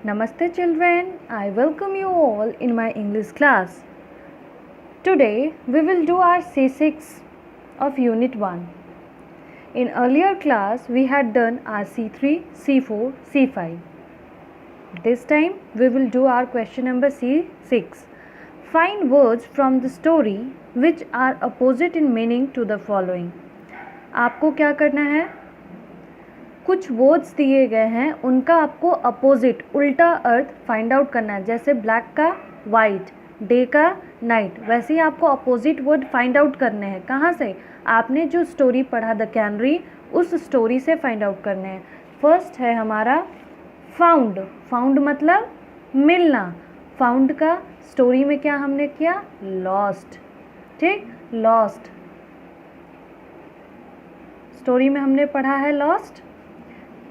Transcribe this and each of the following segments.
Namaste children, I welcome you all in my English class. Today we will do our C6 of Unit 1. In earlier class we had done our C3, C4, C5. This time we will do our question number C6. Find words from the story which are opposite in meaning to the following. आपको क्या करना है? कुछ words दिए गए हैं, उनका आपको अपोजिट उल्टा अर्थ फाइंड आउट करना है. जैसे ब्लैक का वाइट, डे का नाइट, वैसे ही आपको अपोजिट वर्ड फाइंड आउट करने हैं. कहाँ से? आपने जो स्टोरी पढ़ा द कैनरी, उस स्टोरी से फाइंड आउट करने हैं. फर्स्ट है हमारा फाउंड. फाउंड मतलब मिलना. फाउंड का स्टोरी में क्या हमने किया? लॉस्ट. ठीक, लॉस्ट स्टोरी में हमने पढ़ा है लॉस्ट.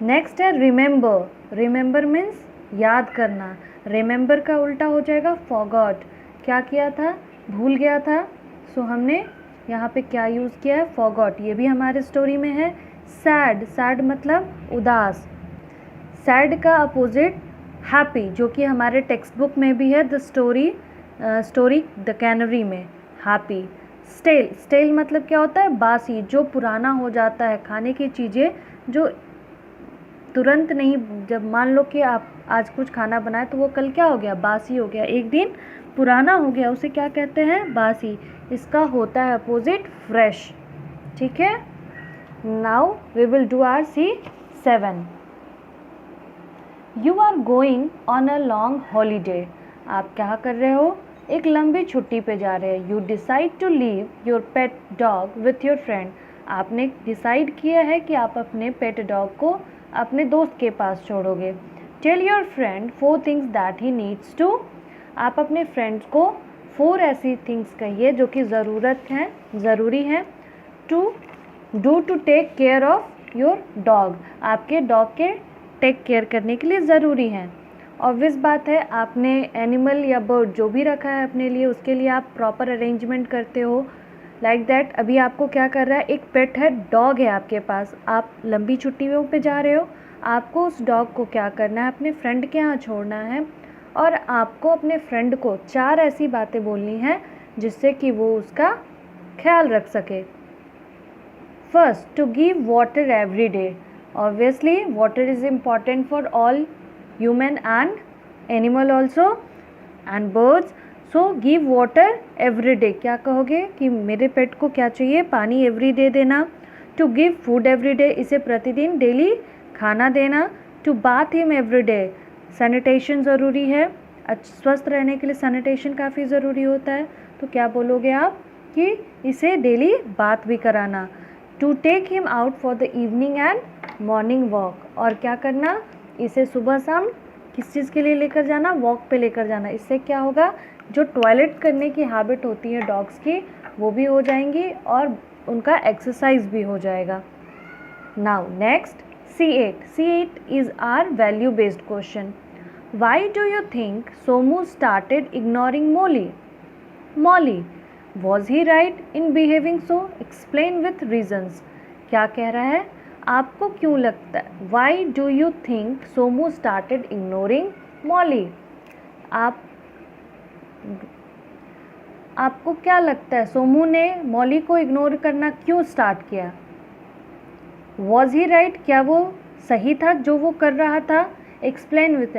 नेक्स्ट है रिमेंबर. रिमेंबर मीन्स याद करना. रिमेंबर का उल्टा हो जाएगा फॉरगॉट. क्या किया था? भूल गया था. सो हमने यहाँ पे क्या यूज़ किया है? फॉरगॉट. ये भी हमारे स्टोरी में है. सैड. सैड मतलब उदास. सैड का अपोजिट हैप्पी, जो कि हमारे टेक्स्ट बुक में भी है, द स्टोरी द कैनरी में हैप्पी. स्टेल. स्टेल मतलब क्या होता है? बासी, जो पुराना हो जाता है. खाने की चीज़ें जो तुरंत नहीं, जब मान लो कि आप आज कुछ खाना बनाए तो वो कल क्या हो गया? बासी हो गया, एक दिन पुराना हो गया, उसे क्या कहते हैं? बासी. इसका होता है अपोजिट फ्रेश. ठीक है. Now we will do our C7. You are going on a long holiday. आप क्या कर रहे हो? एक लंबी छुट्टी पे जा रहे हैं. You decide to leave your pet dog with your friend. आपने डिसाइड किया है कि आप अपने पेट डॉग को अपने दोस्त के पास छोड़ोगे. Tell your friend 4 things that he needs to. आप अपने फ्रेंड्स को 4 ऐसी थिंग्स कहिए जो कि ज़रूरी है to do to take care of your dog. आपके डॉग के टेक केयर करने के लिए ज़रूरी हैं. ऑब्वियस बात है, आपने एनिमल या बर्ड जो भी रखा है अपने लिए, उसके लिए आप प्रॉपर अरेंजमेंट करते हो. लाइक दैट अभी आपको क्या कर रहा है? एक पेट है, डॉग है आपके पास. आप लंबी छुट्टियों पे जा रहे हो. आपको उस डॉग को क्या करना है? अपने फ्रेंड के यहाँ छोड़ना है. और आपको अपने फ्रेंड को 4 ऐसी बातें बोलनी हैं जिससे कि वो उसका ख्याल रख सके. First, to give water every day. Obviously water is important for all human and animal also and birds. So give water every day. क्या कहोगे कि मेरे पेट को क्या चाहिए? पानी एवरी डे देना. To give food every day. इसे प्रतिदिन डेली खाना देना. To bath him every day. Sanitation ज़रूरी है. स्वस्थ रहने के लिए सैनिटेशन काफ़ी ज़रूरी होता है. तो क्या बोलोगे आप कि इसे डेली बाथ भी कराना. To take him out for the evening and morning walk. और क्या करना? इसे सुबह शाम किस चीज़ के लिए लेकर जाना? वॉक पे लेकर जाना. इससे क्या होगा? जो टॉयलेट करने की हैबिट होती है डॉग्स की, वो भी हो जाएंगी और उनका एक्सरसाइज भी हो जाएगा. Now next C8. C8 is our value based question. Why do you think Somu started ignoring Molly? Molly, was he right in behaving so? Explain with reasons. क्या कह रहा है? आपको क्यों लगता है? Why do you think Somu started ignoring Molly? आपको क्या लगता है सोमू ने मॉली को इग्नोर करना क्यों स्टार्ट किया? वॉज ही राइट, क्या वो सही था जो वो कर रहा था? Explain with.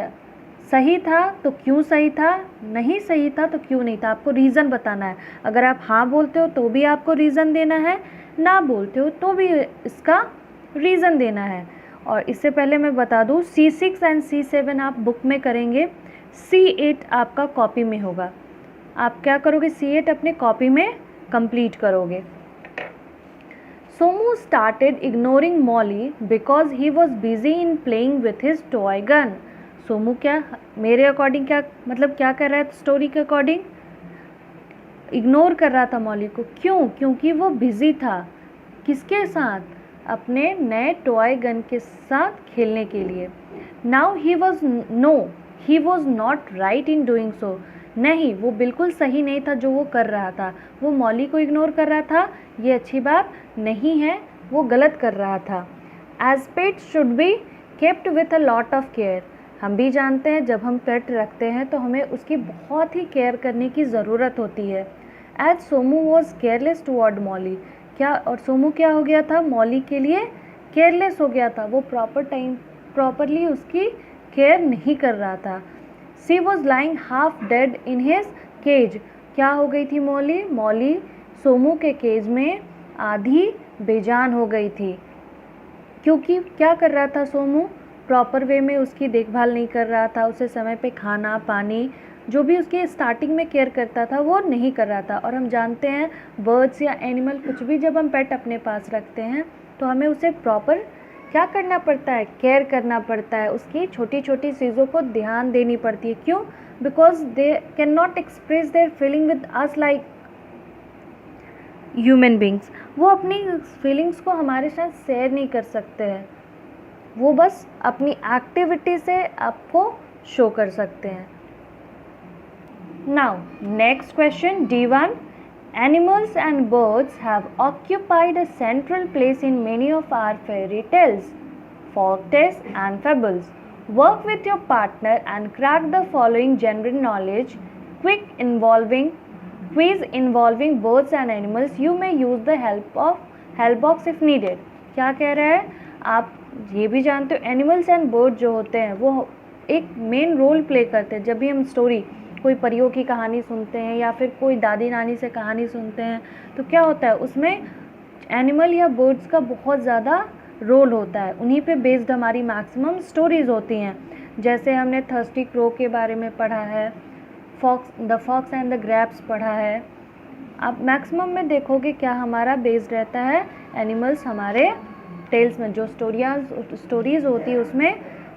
सही था तो क्यों सही था, नहीं सही था तो क्यों नहीं था. आपको रीज़न बताना है. अगर आप हाँ बोलते हो तो भी आपको रीज़न देना है, ना बोलते हो तो भी इसका रीज़न देना है. और इससे पहले मैं बता दूँ, C6 एंड C7 आप बुक में करेंगे, C8 आपका कॉपी में होगा. आप क्या करोगे? C8 अपने कॉपी में कंप्लीट करोगे. Somu started ignoring Molly because he was busy in playing with his toy gun. Somu क्या, मेरे अकॉर्डिंग क्या मतलब क्या कर रहा है? स्टोरी के अकॉर्डिंग इग्नोर कर रहा था मॉली को. क्यों? क्योंकि वो बिजी था. किसके साथ? अपने नए टॉय गन के साथ खेलने के लिए. Now he was not right in doing so. नहीं, वो बिल्कुल सही नहीं था जो वो कर रहा था. वो मॉली को इग्नोर कर रहा था, ये अच्छी बात नहीं है, वो गलत कर रहा था. As pet should be kept with a lot of care. हम भी जानते हैं जब हम पेट रखते हैं तो हमें उसकी बहुत ही केयर करने की ज़रूरत होती है। As Somu was careless toward Molly, क्या और सोमू क्या हो गया था, मॉली के लिए केयरलेस हो गया था, वो प्रॉपरली उसकी केयर नहीं कर रहा था। She was lying half dead in his cage, क्या हो गई थी मॉली, मॉली सोमू के केज में आधी बेजान हो गई थी, क्योंकि क्या कर रहा था सोमू, प्रॉपर वे में उसकी देखभाल नहीं कर रहा था, उसे समय पे खाना पानी जो भी उसके स्टार्टिंग में केयर करता था वो नहीं कर रहा था। और हम जानते हैं बर्ड्स या एनिमल कुछ भी जब हम पेट अपने पास रखते हैं तो हमें उसे प्रॉपर क्या करना पड़ता है, केयर करना पड़ता है, उसकी छोटी छोटी चीज़ों को ध्यान देनी पड़ती है। क्यों, because they can not express their feeling with us like human beings, वो अपनी फीलिंग्स को हमारे साथ शेयर नहीं कर सकते हैं, वो बस अपनी एक्टिविटी से आपको शो कर सकते हैं। Now next question D1, animals and birds have occupied a central place in many of our fairy tales, folk tales and fables. Work with your partner and crack the following general knowledge quiz involving birds and animals. You may use the help box if needed. क्या कह रहा है, आप ये भी जानते हो animals and bird जो होते हैं वो एक मेन रोल प्ले करते हैं। जब भी हम स्टोरी कोई परियों की कहानी सुनते हैं या फिर कोई दादी नानी से कहानी सुनते हैं तो क्या होता है उसमें एनिमल या बर्ड्स का बहुत ज़्यादा रोल होता है, उन्हीं पे बेस्ड हमारी मैक्सिमम स्टोरीज़ होती हैं। जैसे हमने थर्स्टी क्रो के बारे में पढ़ा है, the fox and the grapes पढ़ा है। आप मैक्सिमम में देखोगे क्या हमारा बेस्ड रहता है, एनिमल्स हमारे टेल्स में जो स्टोरीज़ होती है उसमें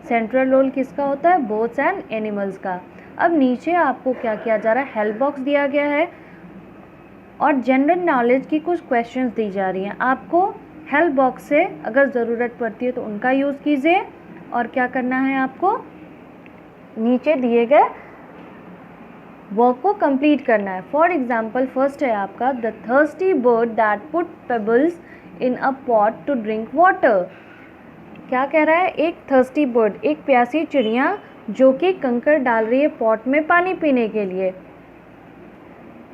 सेंट्रल रोल किसका होता है, बर्ड्स एंड एनिमल्स का। अब नीचे आपको क्या किया जा रहा है, हेल्प बॉक्स दिया गया है और जनरल नॉलेज की कुछ क्वेश्चंस दी जा रही हैं। आपको हेल्प बॉक्स से अगर ज़रूरत पड़ती है तो उनका यूज़ कीजिए और क्या करना है, आपको नीचे दिए गए वर्क को कंप्लीट करना है। फॉर एग्जाम्पल फर्स्ट है आपका the thirsty bird that put pebbles in a pot to drink water. क्या कह रहा है, एक थर्स्टी बर्ड, एक प्यासी चिड़िया जो कि कंकड़ डाल रही है पॉट में पानी पीने के लिए।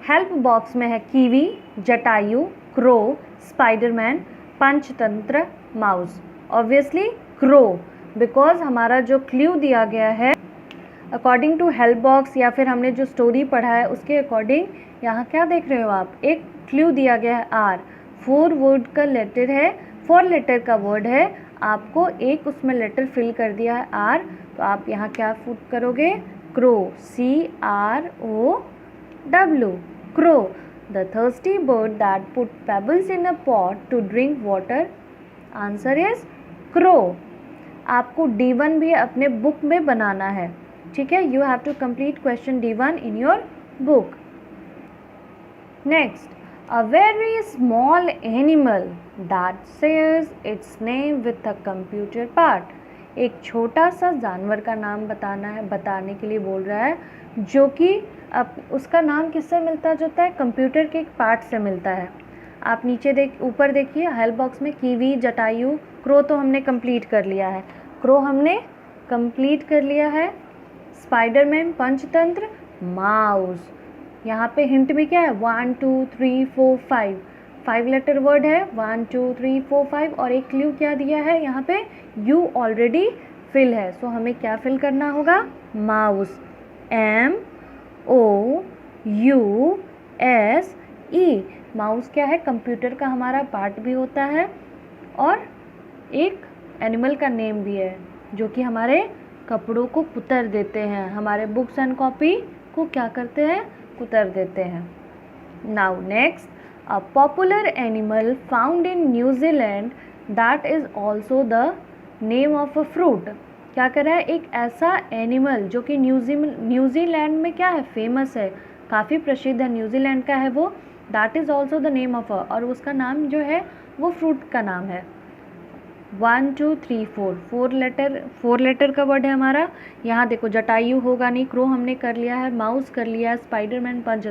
हेल्प बॉक्स में है kiwi, Jatayu, crow, Spiderman, Panchatantra, mouse. Obviously crow, because हमारा जो क्ल्यू दिया गया है अकॉर्डिंग टू हेल्प बॉक्स या फिर हमने जो स्टोरी पढ़ा है उसके अकॉर्डिंग यहाँ क्या देख रहे हो आप, एक क्ल्यू दिया गया है आर, 4 वर्ड का लेटर है, 4 लेटर का वर्ड है, आपको एक उसमें लेटर फिल कर दिया है आर, तो आप यहाँ क्या पुट करोगे, crow, CROW, crow. The thirsty bird that put pebbles in a pot to drink water, answer is crow. आपको D1 भी अपने बुक में बनाना है, ठीक है, you have to complete question D1 in your book. Next, a very small animal that shares its name with a computer part, एक छोटा सा जानवर का नाम बताने के लिए बोल रहा है जो कि उसका नाम किससे मिलता जुलता है, कंप्यूटर के एक पार्ट से मिलता है। आप नीचे ऊपर देखिए हेल्प बॉक्स में कीवी, जटायु, क्रो तो हमने कंप्लीट कर लिया है, क्रो हमने कंप्लीट कर लिया है, स्पाइडरमैन, पंचतंत्र, माउस। यहाँ पे हिंट में क्या है, 1 2 3 4 5 लेटर वर्ड है, 1 2 3 4 5 और एक क्ल्यू क्या दिया है यहाँ पे, यू ऑलरेडी फिल है, सो हमें क्या फिल करना होगा, माउस, MOUSE। माउस क्या है, कंप्यूटर का हमारा पार्ट भी होता है और एक एनिमल का नेम भी है जो कि हमारे कपड़ों को कुतर देते हैं, हमारे बुक्स एंड कॉपी को क्या करते हैं, कुतर देते हैं। Now next, a popular animal found in New Zealand that is also the name of a fruit. क्या कर रहा है, एक ऐसा एनिमल जो कि न्यूजीलैंड में क्या है, फेमस है, काफ़ी प्रसिद्ध है, न्यूजीलैंड का है वो, that is also the name of a, और उसका नाम जो है वो फ्रूट का नाम है। 1 2 3 4 लेटर का वर्ड है हमारा। यहाँ देखो जटायु होगा नहीं, क्रो हमने कर लिया है, माउस कर लिया है, स्पाइडरमैन, पंच,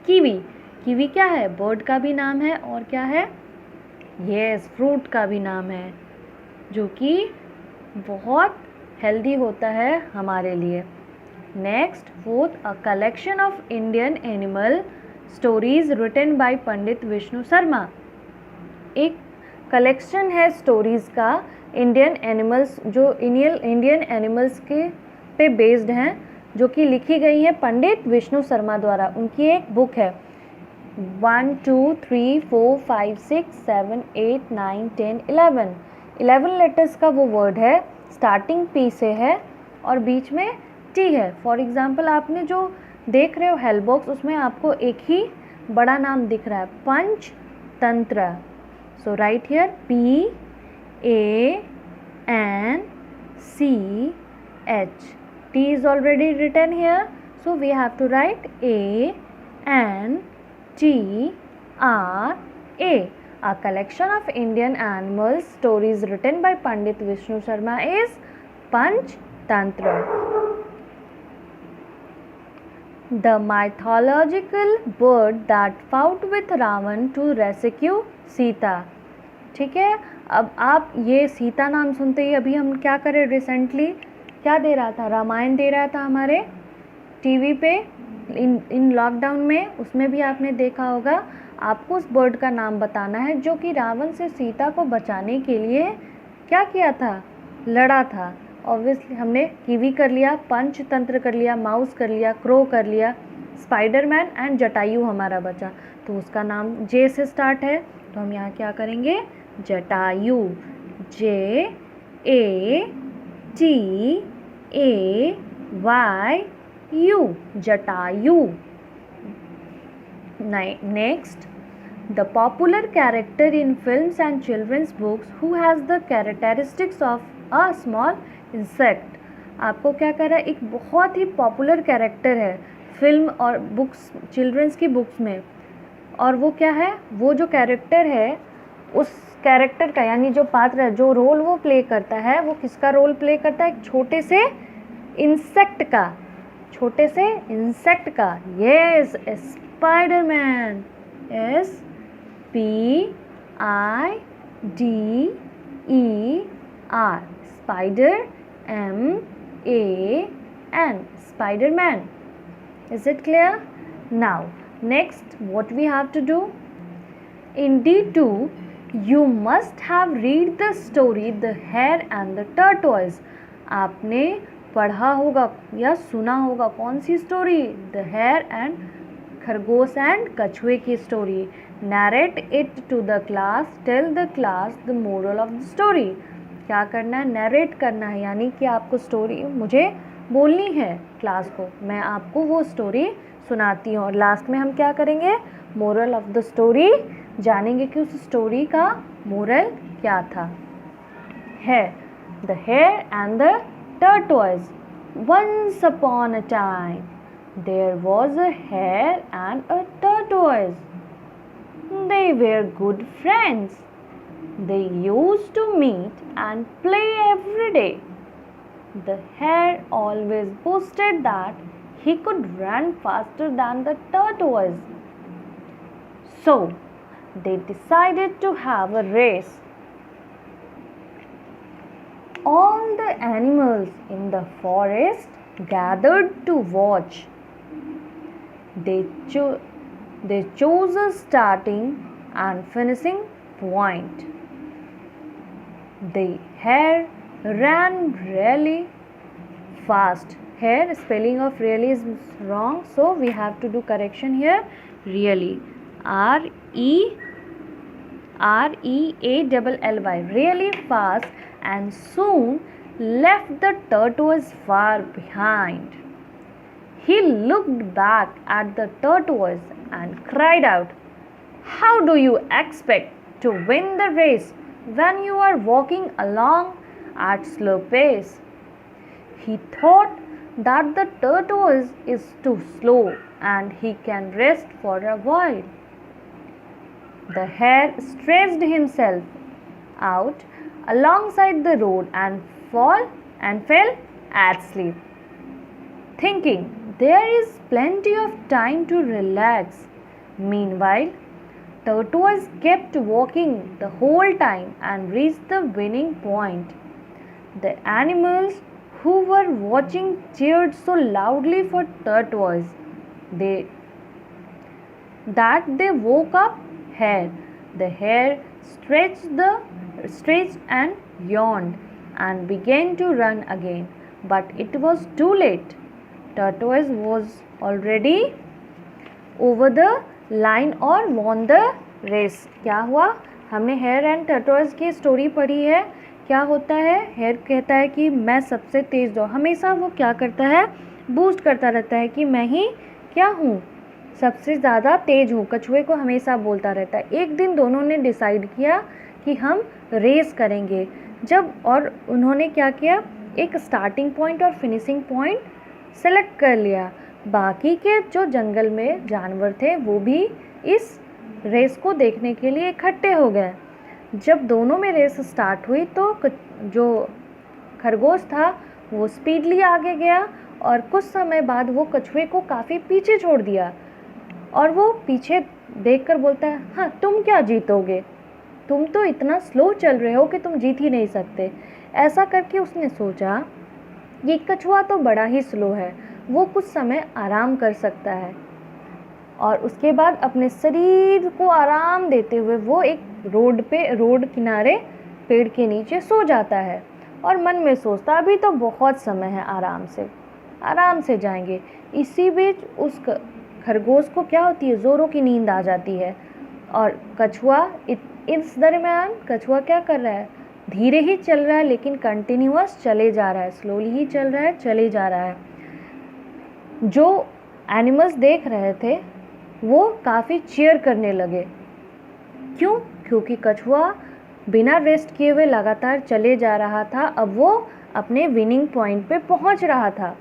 कीवी क्या है, बर्ड का भी नाम है और क्या है, यस फ्रूट का भी नाम है जो कि बहुत हेल्दी होता है हमारे लिए। Next, fourth, a collection of Indian animal stories written by Pandit Vishnu Sharma. एक कलेक्शन है स्टोरीज़ का इंडियन एनिमल्स, जो इंडियन एनिमल्स के पे बेस्ड हैं, जो कि लिखी गई है पंडित विष्णु शर्मा द्वारा। उनकी एक बुक है। 1 2 3 4 5 6 7 8 9 10 11 लेटर्स का वो वर्ड है। स्टार्टिंग पी से है और बीच में टी है। फॉर एग्जाम्पल, आपने जो देख रहे हो हेल्प बॉक्स, उसमें आपको एक ही बड़ा नाम दिख रहा है, Panchatantra. So right here PANCH. T is already written here, so we have to write ANTRA. A collection of Indian animals stories written by Pandit Vishnu Sharma is Panchtantra. The mythological bird that fought with Ravan to rescue Sita. ठीक है, अब आप ये सीता नाम सुनते ही अभी हम क्या करें, रिसेंटली क्या दे रहा था, रामायण दे रहा था हमारे टीवी पे इन लॉकडाउन में। उसमें भी आपने देखा होगा। आपको उस बर्ड का नाम बताना है जो कि रावण से सीता को बचाने के लिए क्या किया था, लड़ा था। ऑब्वियसली हमने कीवी कर लिया, पंचतंत्र कर लिया, माउस कर लिया, क्रो कर लिया, स्पाइडरमैन एंड जटायु हमारा बचा। तो उसका नाम जे से स्टार्ट है, तो हम यहाँ क्या करेंगे, Jatayu, JATAYU, Jatayu. Next, the popular character in films and children's books who has the characteristics of a small insect. आपको क्या कर रहा है, एक बहुत ही पॉपुलर कैरेक्टर है फिल्म और बुक्स, चिल्ड्रंस की बुक्स में, और वो क्या है, वो जो कैरेक्टर है उस कैरेक्टर का, यानी जो पात्र है, जो रोल वो प्ले करता है, वो किसका रोल प्ले करता है, एक छोटे से इंसेक्ट का, छोटे से इंसेक्ट का। Yes, Spiderman, SPIDER, spider, MAN, Spider-Man. Is it clear? Now, next, what we have to do? In D2, you must have read the story The Hare and the Tortoise. आपने पढ़ा होगा या सुना होगा कौन सी स्टोरी, द हेयर एंड, खरगोश and कछुए की story. Narrate it to the class, tell the class the moral of the story. क्या करना है, नरेट करना है, यानी कि आपको स्टोरी मुझे बोलनी है क्लास को, मैं आपको वो स्टोरी सुनाती हूँ, और लास्ट में हम क्या करेंगे, मोरल ऑफ द स्टोरी जानेंगे कि उस स्टोरी का मोरल क्या था। है the hare and the tortoise. Once upon a time, there was a hare and a tortoise. They were good friends. They used to meet and play every day. The hare always boasted that he could run faster than the tortoise. So, they decided to have a race. All the animals in the forest gathered to watch. They chose a starting and finishing point. The hare ran really fast. Here spelling of really is wrong, so we have to do correction here. Really, REALLY, really fast, and soon left the tortoise far behind. He looked back at the tortoise and cried out, "How do you expect to win the race when you are walking along at slow pace?" He thought that the tortoise is too slow and he can rest for a while. The hare stretched himself out alongside the road and fell asleep, thinking there is plenty of time to relax. Meanwhile, Tortoise kept walking the whole time and reached the winning point. The animals who were watching cheered so loudly for Tortoise that they woke up Hare. The hare stretched and yawned and began to run again, but it was too late. Tortoise was already over the line or won the race. क्या हुआ? हमने hair and tortoise की story पढ़ी है. क्या होता है? Hair कहता है कि मैं सबसे तेज़ दौड़. हमेशा वो क्या करता है? बूस्ट करता रहता है कि मैं ही क्या हूँ, सबसे ज़्यादा तेज़ हूँ. कछुए को हमेशा बोलता रहता है. एक दिन दोनों ने डिसाइड किया कि हम रेस करेंगे. और उन्होंने क्या किया, एक स्टार्टिंग पॉइंट और फिनिशिंग पॉइंट सेलेक्ट कर लिया. बाकी के जो जंगल में जानवर थे वो भी इस रेस को देखने के लिए इकट्ठे हो गए. जब दोनों में रेस स्टार्ट हुई तो जो खरगोश था वो स्पीडली आगे गया और कुछ समय बाद वो कछुए को काफ़ी पीछे छोड़ दिया. और वो पीछे देखकर बोलता है, हाँ तुम क्या जीतोगे, तुम तो इतना स्लो चल रहे हो कि तुम जीत ही नहीं सकते. ऐसा करके उसने सोचा ये कछुआ तो बड़ा ही स्लो है, वो कुछ समय आराम कर सकता है. और उसके बाद अपने शरीर को आराम देते हुए वो एक रोड किनारे पेड़ के नीचे सो जाता है. और मन में सोचता अभी तो बहुत समय है, आराम से जाएंगे. इसी बीच उस खरगोश को क्या होती है, ज़ोरों की नींद आ जाती है. और कछुआ इस दरमियान कछुआ क्या कर रहा है, धीरे ही चल रहा है लेकिन कंटिन्यूअस चले जा रहा है, स्लोली ही चल रहा है, चले जा रहा है. जो एनिमल्स देख रहे थे वो काफ़ी चीयर करने लगे. क्यों? क्योंकि कछुआ बिना रेस्ट किए हुए लगातार चले जा रहा था. अब वो अपने विनिंग पॉइंट पे पहुंच रहा था.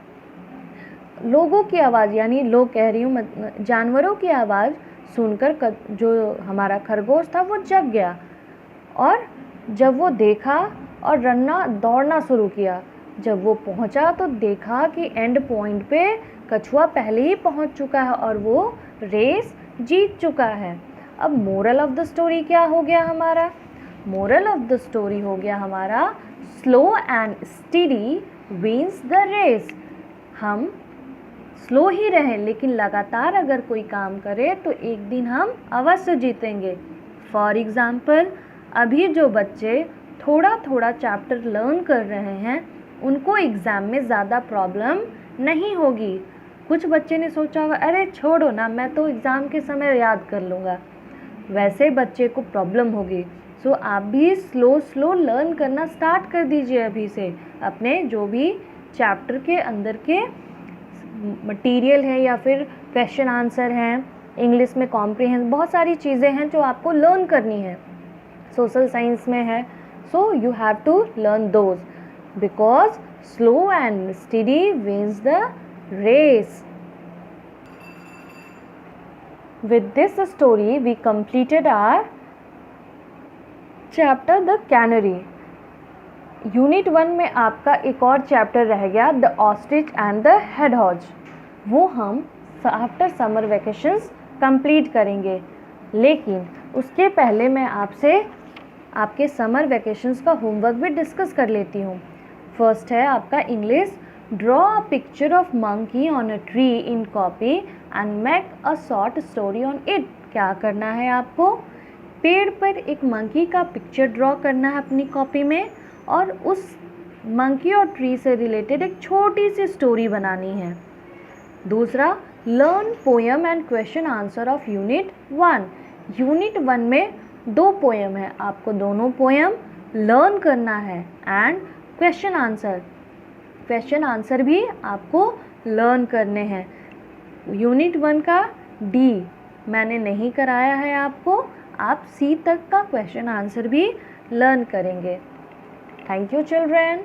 लोगों की आवाज़, यानी लोग कह रही हूँ, जानवरों की आवाज़ सुनकर जो हमारा खरगोश था वो जग गया. और जब वो देखा और दौड़ना शुरू किया. जब वो पहुंचा तो देखा कि एंड पॉइंट पे कछुआ पहले ही पहुंच चुका है और वो रेस जीत चुका है. अब मोरल ऑफ द स्टोरी क्या हो गया हमारा? मोरल ऑफ द स्टोरी हो गया हमारा, slow and steady wins the race. हम स्लो ही रहें लेकिन लगातार अगर कोई काम करे तो एक दिन हम अवश्य जीतेंगे. फॉर एग्ज़ाम्पल, अभी जो बच्चे थोड़ा थोड़ा चैप्टर लर्न कर रहे हैं उनको एग्ज़ाम में ज़्यादा प्रॉब्लम नहीं होगी. कुछ बच्चे ने सोचा होगा अरे छोड़ो ना, मैं तो एग्ज़ाम के समय याद कर लूँगा. वैसे बच्चे को प्रॉब्लम होगी. सो आप भी स्लो लर्न करना स्टार्ट कर दीजिए अभी से. अपने जो भी चैप्टर के अंदर के मटेरियल है या फिर क्वेश्चन आंसर हैं, इंग्लिश में कॉम्प्रिहेंस, बहुत सारी चीज़ें हैं जो आपको लर्न करनी है. सोशल साइंस में है, so you have to learn those because slow and study wins the race. With this story we completed our chapter The Canary. Unit 1 में आपका एक और चैप्टर रह गया, द ऑस्ट्रिच एंड द हेडहॉज. वो हम आफ्टर समर वेकेशंस कंप्लीट करेंगे. लेकिन उसके पहले मैं आपसे आपके समर वेकेशंस का होमवर्क भी डिस्कस कर लेती हूँ. फर्स्ट है आपका English. Draw a picture of monkey on a tree in copy and make a short story on it. क्या करना है आपको? पेड़ पर एक मंकी का पिक्चर ड्रॉ करना है अपनी कॉपी में और उस मंकी और ट्री से रिलेटेड एक छोटी सी स्टोरी बनानी है. दूसरा, learn poem and question answer of unit 1. Unit 1 में 2 पोएम है, आपको दोनों पोएम लर्न करना है एंड क्वेश्चन आंसर भी आपको लर्न करने हैं. यूनिट 1 का डी मैंने नहीं कराया है आपको, आप सी तक का क्वेश्चन आंसर भी लर्न करेंगे. Thank you children.